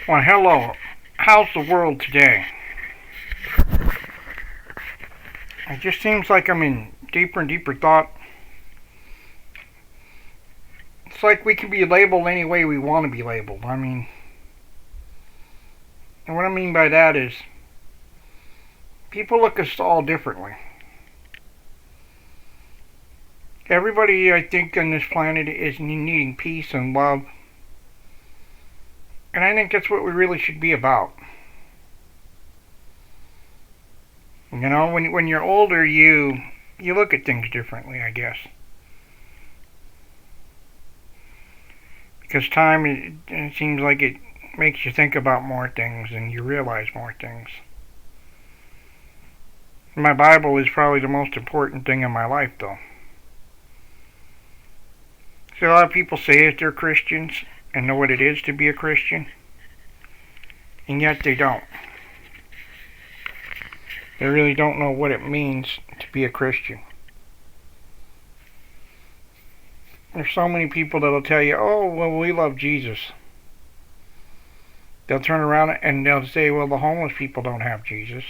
Well, hello. How's the world today? It just seems like I'm in deeper and deeper thought. It's like we can be labeled any way we want to be labeled. And what I mean by that is people look at us all differently. Everybody, I think, on this planet is needing peace and love. And I think that's what we really should be about. You know, when you're older, you look at things differently, I guess. Because time, it seems like it makes you think about more things and you realize more things. My Bible is probably the most important thing in my life, though. See, a lot of people say that they're Christians and know what it is to be a Christian, and yet they don't. They really don't know what it means to be a Christian. There's so many people that'll tell you, oh, well, we love Jesus. They'll turn around and they'll say, well, the homeless people don't have Jesus.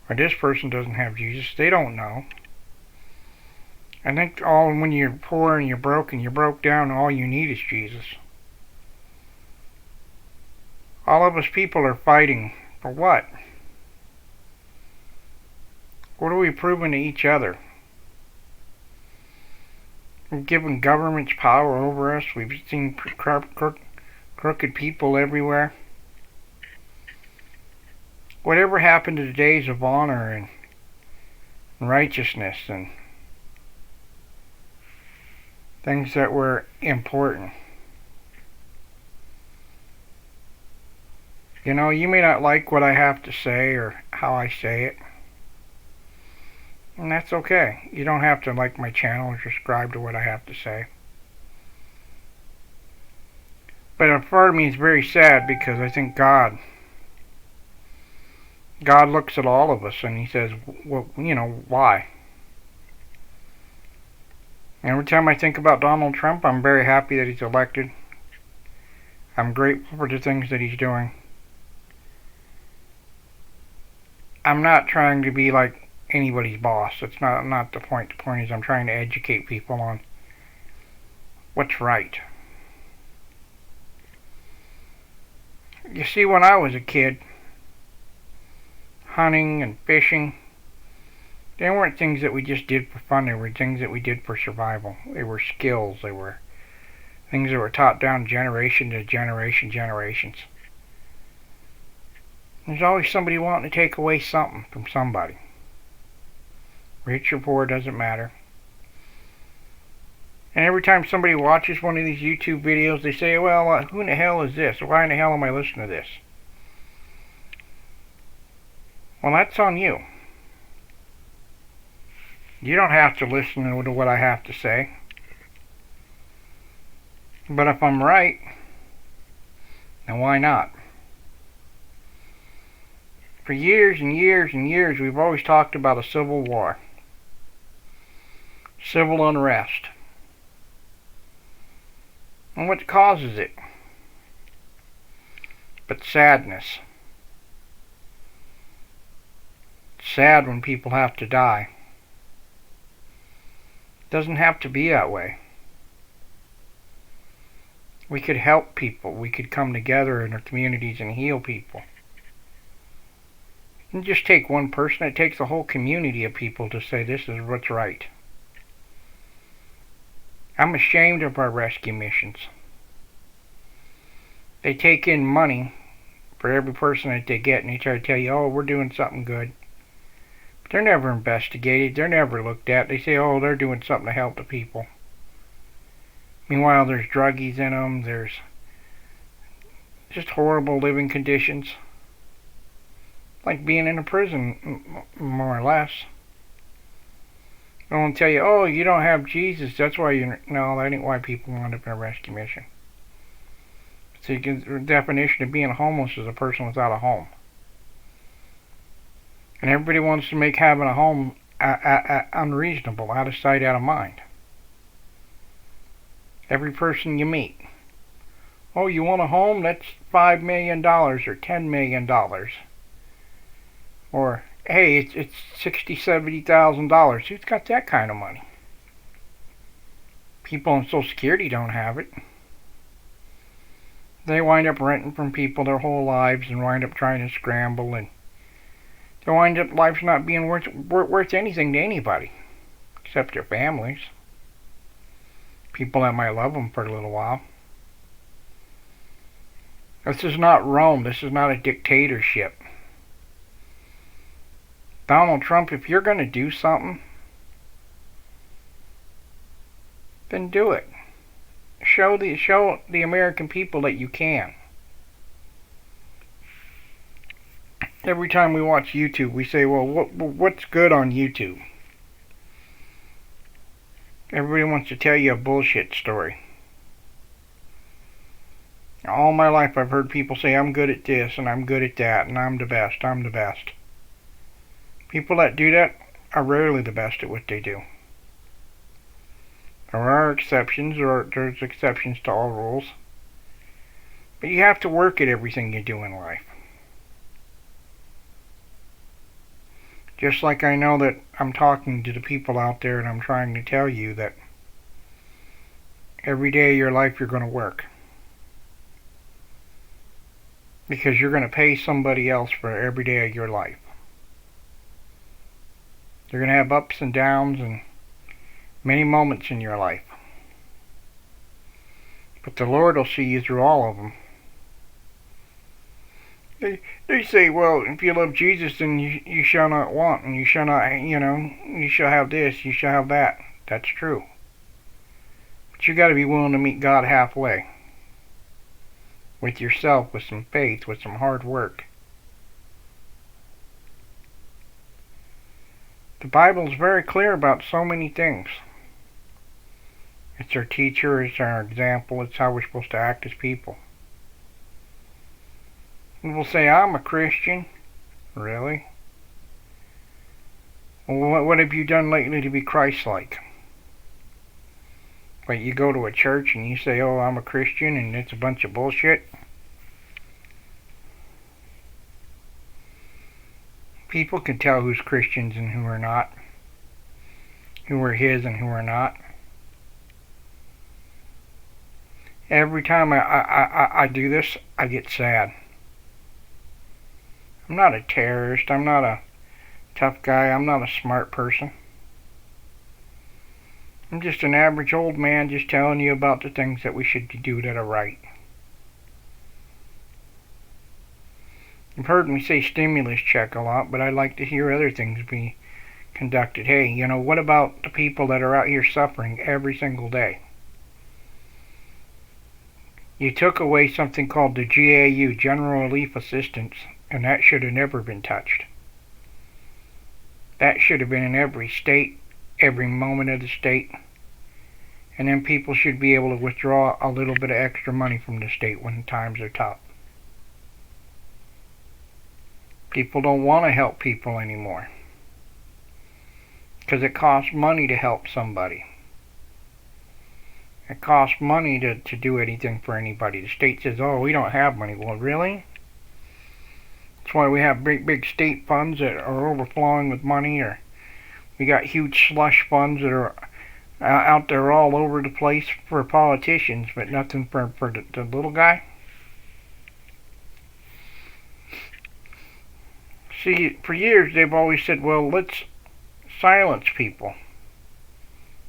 Or this person doesn't have Jesus. They don't know. I think when you're poor and you're broke down, all you need is Jesus. All of us people are fighting for what? What are we proving to each other? We've given governments power over us. We've seen crooked people everywhere. Whatever happened to the days of honor and righteousness and things that were important? You know, you may not like what I have to say or how I say it. And that's okay. You don't have to like my channel or subscribe to what I have to say. But a part of me is very sad because I think God looks at all of us and He says, well, you know, why? Every time I think about Donald Trump, I'm very happy that he's elected. I'm grateful for the things that he's doing. I'm not trying to be like anybody's boss. That's not the point. The point is I'm trying to educate people on what's right. You see, when I was a kid, hunting and fishing, they weren't things that we just did for fun. They were things that we did for survival. They were skills. They were things that were taught down generation to generations. There's always somebody wanting to take away something from somebody. Rich or poor, doesn't matter. And every time somebody watches one of these YouTube videos, they say, well, who in the hell is this? Why in the hell am I listening to this? Well, that's on you. You don't have to listen to what I have to say. But if I'm right, then why not? For years and years and years, we've always talked about a civil war. Civil unrest. And what causes it? But sadness. It's sad when people have to die. It doesn't have to be that way. We could help people. We could come together in our communities and heal people. It doesn't just take one person. It takes a whole community of people to say this is what's right. I'm ashamed of our rescue missions. They take in money for every person that they get and they try to tell you, oh, we're doing something good. But they're never investigated. They're never looked at. They say, oh, they're doing something to help the people. Meanwhile, there's druggies in them. There's just horrible living conditions. Like being in a prison, more or less. They won't tell you, oh, you don't have Jesus, that's why you're... No, that ain't why people wind up in a rescue mission. So the definition of being homeless is a person without a home. And everybody wants to make having a home unreasonable, out of sight, out of mind. Every person you meet. Oh, you want a home? That's $5 million or $10 million. Or, hey, it's $60,000, $70,000. Who's got that kind of money? People on Social Security don't have it. They wind up renting from people their whole lives and wind up trying to scramble, and they wind up life's not being worth anything to anybody except their families. People that might love them for a little while. This is not Rome. This is not a dictatorship. Donald Trump, if you're going to do something, then do it. Show the American people that you can. Every time we watch YouTube, we say, well, what's good on YouTube? Everybody wants to tell you a bullshit story. All my life I've heard people say, I'm good at this, and I'm good at that, and I'm the best, I'm the best. People that do that are rarely the best at what they do. There are exceptions, or there's exceptions to all rules. But you have to work at everything you do in life. Just like I know that I'm talking to the people out there and I'm trying to tell you that every day of your life you're going to work. Because you're going to pay somebody else for every day of your life. You're going to have ups and downs and many moments in your life. But the Lord will see you through all of them. They say, well, if you love Jesus, then you shall not want, and you shall not, you shall have this, you shall have that. That's true. But you got to be willing to meet God halfway. With yourself, with some faith, with some hard work. The Bible is very clear about so many things. It's our teacher, it's our example, it's how we're supposed to act as people. People say, I'm a Christian. Really? Well, what have you done lately to be Christ-like? But you go to a church and you say, oh, I'm a Christian, and it's a bunch of bullshit. People can tell who's Christians and who are not. Who are his and who are not. Every time I do this, I get sad. I'm not a terrorist. I'm not a tough guy. I'm not a smart person. I'm just an average old man just telling you about the things that we should do that are right. You've heard me say stimulus check a lot, but I'd like to hear other things be conducted. Hey, what about the people that are out here suffering every single day? You took away something called the GAU, General Relief Assistance, and that should have never been touched. That should have been in every state, every moment of the state. And then people should be able to withdraw a little bit of extra money from the state when times are tough. People don't want to help people anymore. Because it costs money to help somebody. It costs money to do anything for anybody. The state says, oh, we don't have money. Well, really? That's why we have big state funds that are overflowing with money, or we got huge slush funds that are out there all over the place for politicians, but nothing for the little guy. See, for years they've always said, well, let's silence people.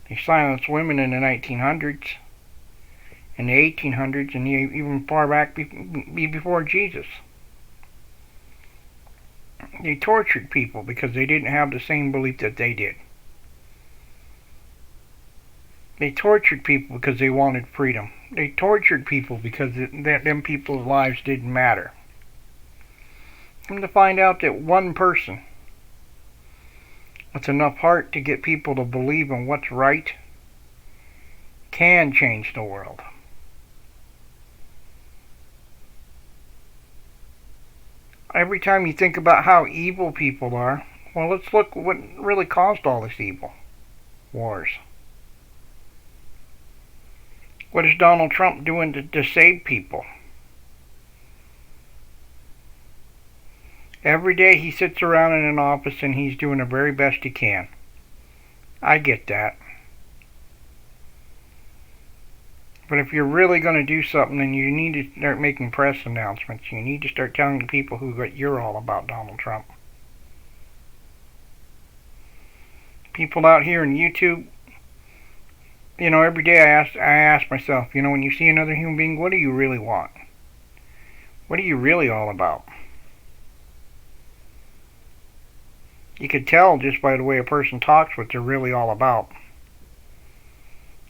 They silenced women in the 1900s, in the 1800s, and even far back before Jesus. They tortured people because they didn't have the same belief that they did. They tortured people because they wanted freedom. They tortured people because them people's lives didn't matter. And to find out that one person with enough heart to get people to believe in what's right can change the world. Every time you think about how evil people are, Well, let's look what really caused all this evil. Wars. What is Donald Trump doing to save people? Every day he sits around in an office and he's doing the very best he can. I get that. But if you're really going to do something, then you need to start making press announcements. You need to start telling the people what you're all about, Donald Trump. People out here on YouTube, every day I ask myself, when you see another human being, what do you really want? What are you really all about? You could tell just by the way a person talks what they're really all about.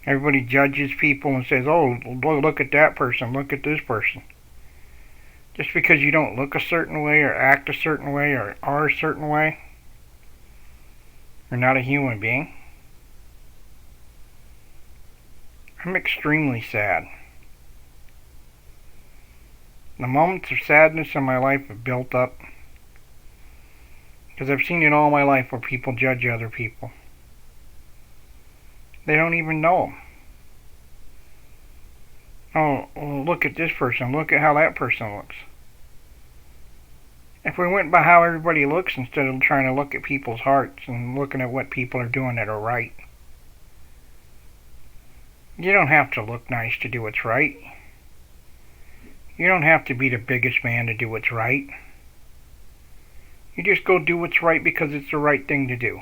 Everybody judges people and says, oh, look at that person, look at this person. Just because you don't look a certain way or act a certain way or are a certain way, you're not a human being. I'm extremely sad. The moments of sadness in my life have built up because I've seen it all my life where people judge other people. They don't even know them. Oh, look at this person. Look at how that person looks. If we went by how everybody looks instead of trying to look at people's hearts and looking at what people are doing that are right. You don't have to look nice to do what's right. You don't have to be the biggest man to do what's right. You just go do what's right because it's the right thing to do.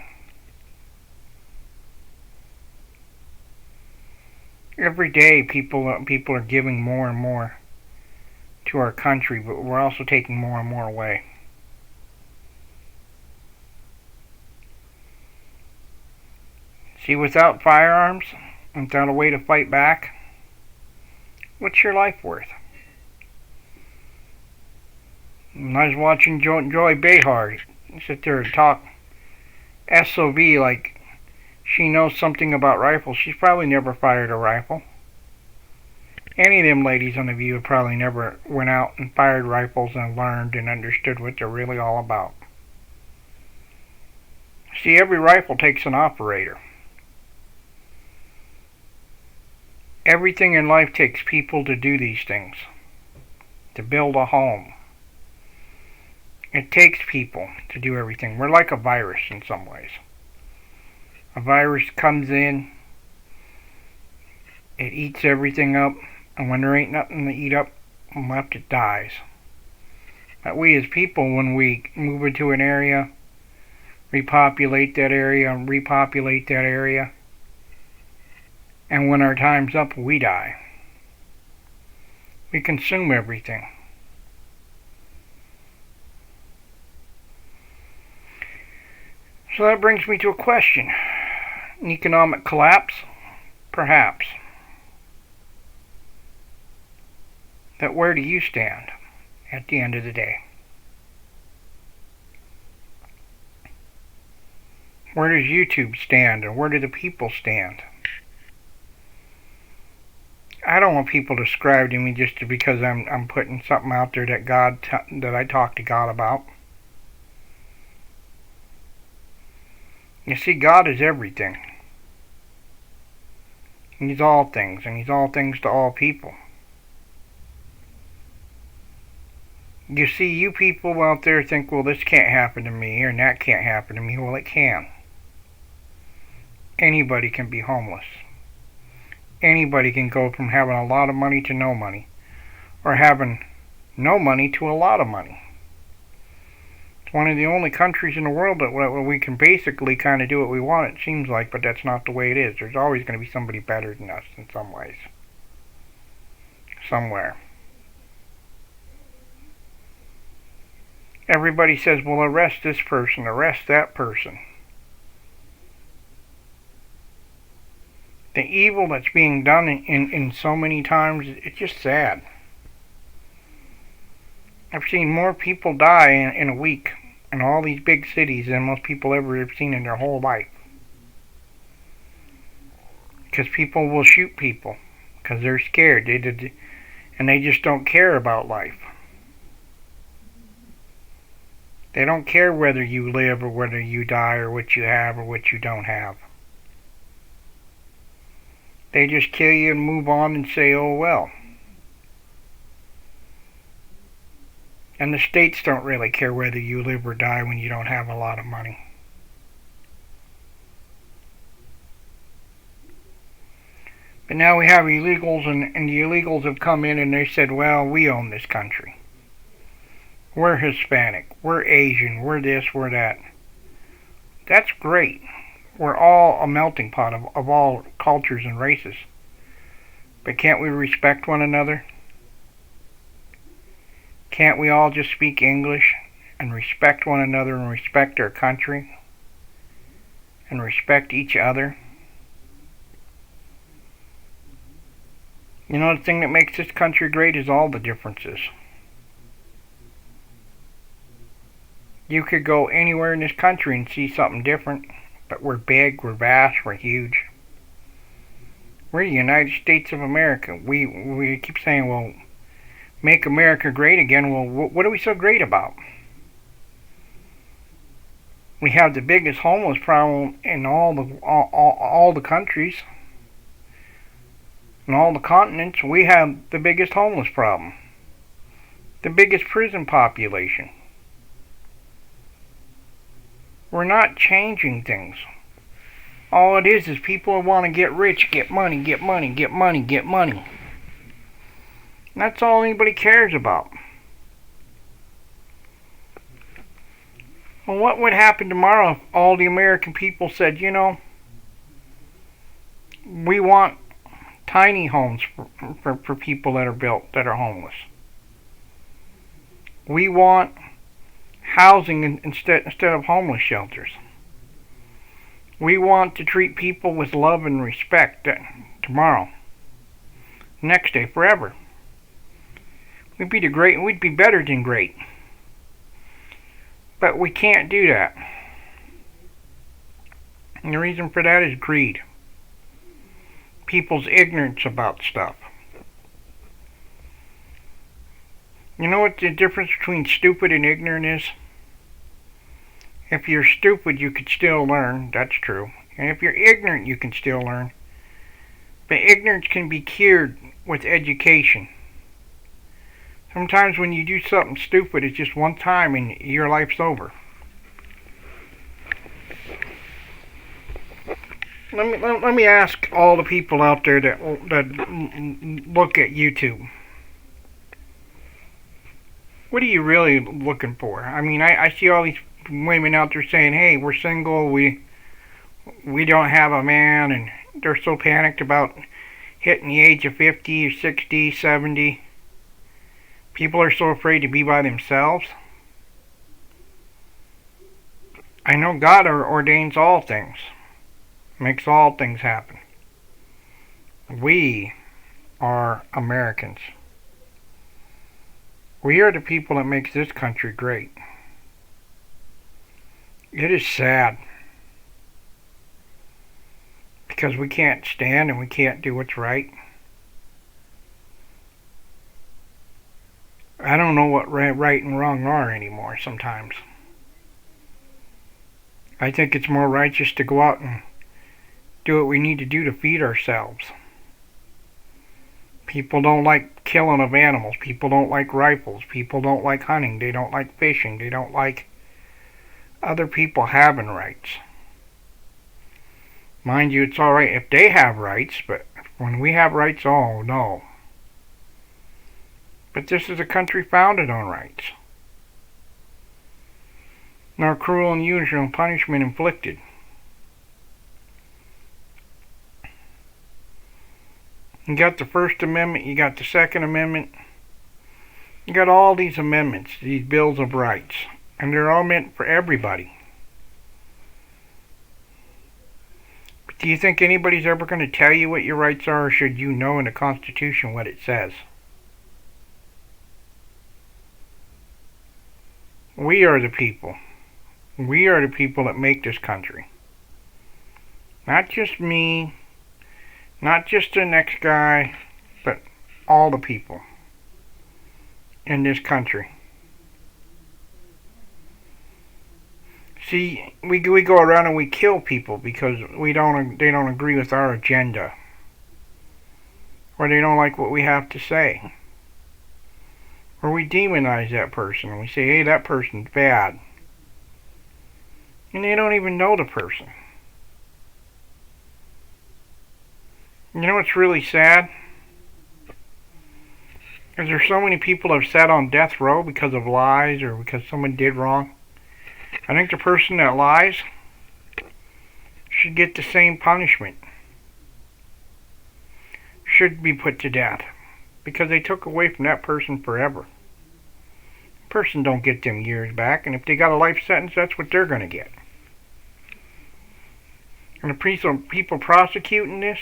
Every day people are giving more and more to our country, but we're also taking more and more away. See, without firearms, without a way to fight back, what's your life worth? I was watching Joy Behar sit there and talk SOB like she knows something about rifles. She's probably never fired a rifle. Any of them ladies on The View probably never went out and fired rifles and learned and understood what they're really all about. See, every rifle takes an operator. Everything in life takes people to do these things. To build a home. It takes people to do everything. We're like a virus in some ways. A virus comes in, it eats everything up, and when there ain't nothing to eat up left, it dies. But we as people, when we move into an area, repopulate that area, and when our time's up, we die. We consume everything. So that brings me to a question. An economic collapse? Perhaps. But where do you stand at the end of the day? Where does YouTube stand, and where do the people stand? I don't want people to subscribe to me just because I'm putting something out there that I talk to God about. You see, God is everything. He's all things, and He's all things to all people. You see, you people out there think, well, this can't happen to me, or that can't happen to me. Well, it can. Anybody can be homeless. Anybody can go from having a lot of money to no money, or having no money to a lot of money. It's one of the only countries in the world that we can basically kind of do what we want, it seems like, but that's not the way it is. There's always going to be somebody better than us in some ways. Somewhere. Everybody says, well, arrest this person, arrest that person. The evil that's being done in so many times, it's just sad. I've seen more people die in a week in all these big cities than most people ever have seen in their whole life. Because people will shoot people because they're scared, and they just don't care about life. They don't care whether you live or whether you die or what you have or what you don't have. They just kill you and move on and say, oh well. And the states don't really care whether you live or die when you don't have a lot of money. But now we have illegals, and the illegals have come in and they said, well, we own this country. We're Hispanic, we're Asian, we're this, we're that. That's great. We're all a melting pot of all cultures and races. But can't we respect one another? Can't we all just speak English and respect one another and respect our country and respect each other? You know, the thing that makes this country great is all the differences. You could go anywhere in this country and see something different, but we're big, we're vast, we're huge. We're the United States of America. We keep saying, well, make America great again. Well, what are we so great about? We have the biggest homeless problem in all the countries. In all the continents, we have the biggest homeless problem. The biggest prison population. We're not changing things. All it is people want to get rich, get money, get money, get money, get money. And that's all anybody cares about. Well, what would happen tomorrow if all the American people said, you know, we want tiny homes for people that are built that are homeless. We want housing instead of homeless shelters. We want to treat people with love and respect tomorrow, next day, forever. We'd be better than great. But we can't do that. And the reason for that is greed. People's ignorance about stuff. You know what the difference between stupid and ignorant is? If you're stupid, you can still learn. That's true. And if you're ignorant, you can still learn. But ignorance can be cured with education. Sometimes when you do something stupid, it's just one time and your life's over. Let me ask all the people out there that look at YouTube. What are you really looking for? I mean, I see all these women out there saying, hey, we're single, we don't have a man, and they're so panicked about hitting the age of 50 or 60, 70. People are so afraid to be by themselves. I know God ordains all things, makes all things happen. We are Americans. We are the people that makes this country great. It is sad because we can't stand and we can't do what's right. I don't know what right and wrong are anymore sometimes. I think it's more righteous to go out and do what we need to do to feed ourselves. People don't like killing of animals. People don't like rifles. People don't like hunting. They don't like fishing. They don't like other people having rights. Mind you, it's alright if they have rights, but when we have rights, oh no. But this is a country founded on rights. Nor cruel and unusual punishment inflicted. You got the First Amendment, you got the Second Amendment, you got all these amendments, these bills of rights, and they're all meant for everybody. But do you think anybody's ever going to tell you what your rights are, or should you know in the Constitution what it says? We are the people. We are the people that make this country. Not just me, not just the next guy, but all the people in this country. See, we go around and we kill people because they don't agree with our agenda, or they don't like what we have to say, or we demonize that person and we say, hey, that person's bad, and they don't even know the person. You know what's really sad? Is there so many people that have sat on death row because of lies or because someone did wrong? I think the person that lies should get the same punishment. Should be put to death. Because they took away from that person forever. The person don't get them years back, and if they got a life sentence, that's what they're going to get. And the people prosecuting this,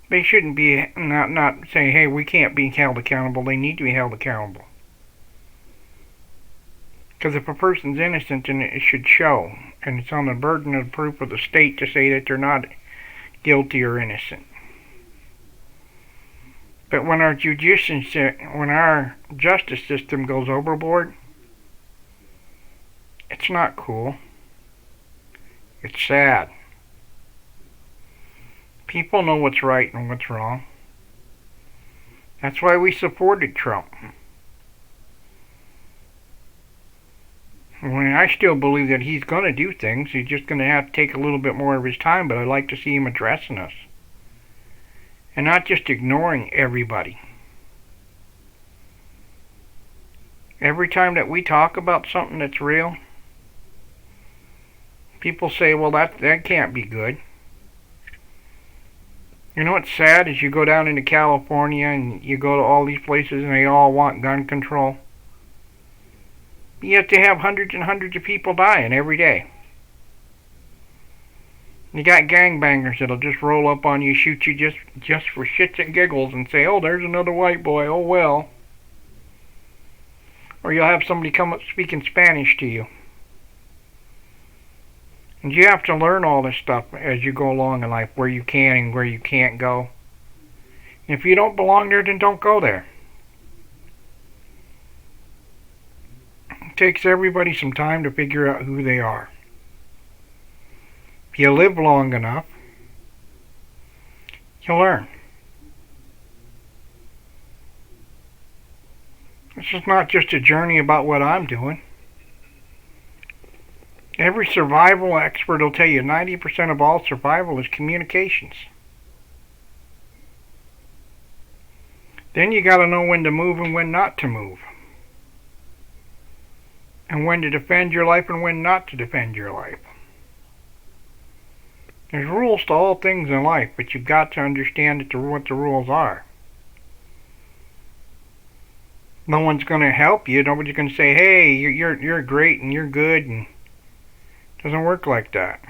they shouldn't be not saying, hey, we can't be held accountable. They need to be held accountable. Because if a person's innocent, then it should show. And it's on the burden of proof of the state to say that they're not guilty or innocent. But when our justice system goes overboard, it's not cool. It's sad. People know what's right and what's wrong. That's why we supported Trump. I still believe that he's going to do things. He's just going to have to take a little bit more of his time, but I'd like to see him addressing us. And not just ignoring everybody. Every time that we talk about something that's real, people say, well, that can't be good. You know what's sad is you go down into California and you go to all these places and they all want gun control. Yet they have hundreds and hundreds of people dying every day. You got gangbangers that'll just roll up on you, shoot you just for shits and giggles and say, oh, there's another white boy, oh well. Or you'll have somebody come up speaking Spanish to you. And you have to learn all this stuff as you go along in life, where you can and where you can't go. And if you don't belong there, then don't go there. It takes everybody some time to figure out who they are. If you live long enough, you'll learn. This is not just a journey about what I'm doing. Every survival expert will tell you 90% of all survival is communications. Then you got to know when to move and when not to move. And when to defend your life and when not to defend your life. There's rules to all things in life, but you've got to understand what the rules are. No one's going to help you. Nobody's going to say, hey, you're great and you're good. And it doesn't work like that.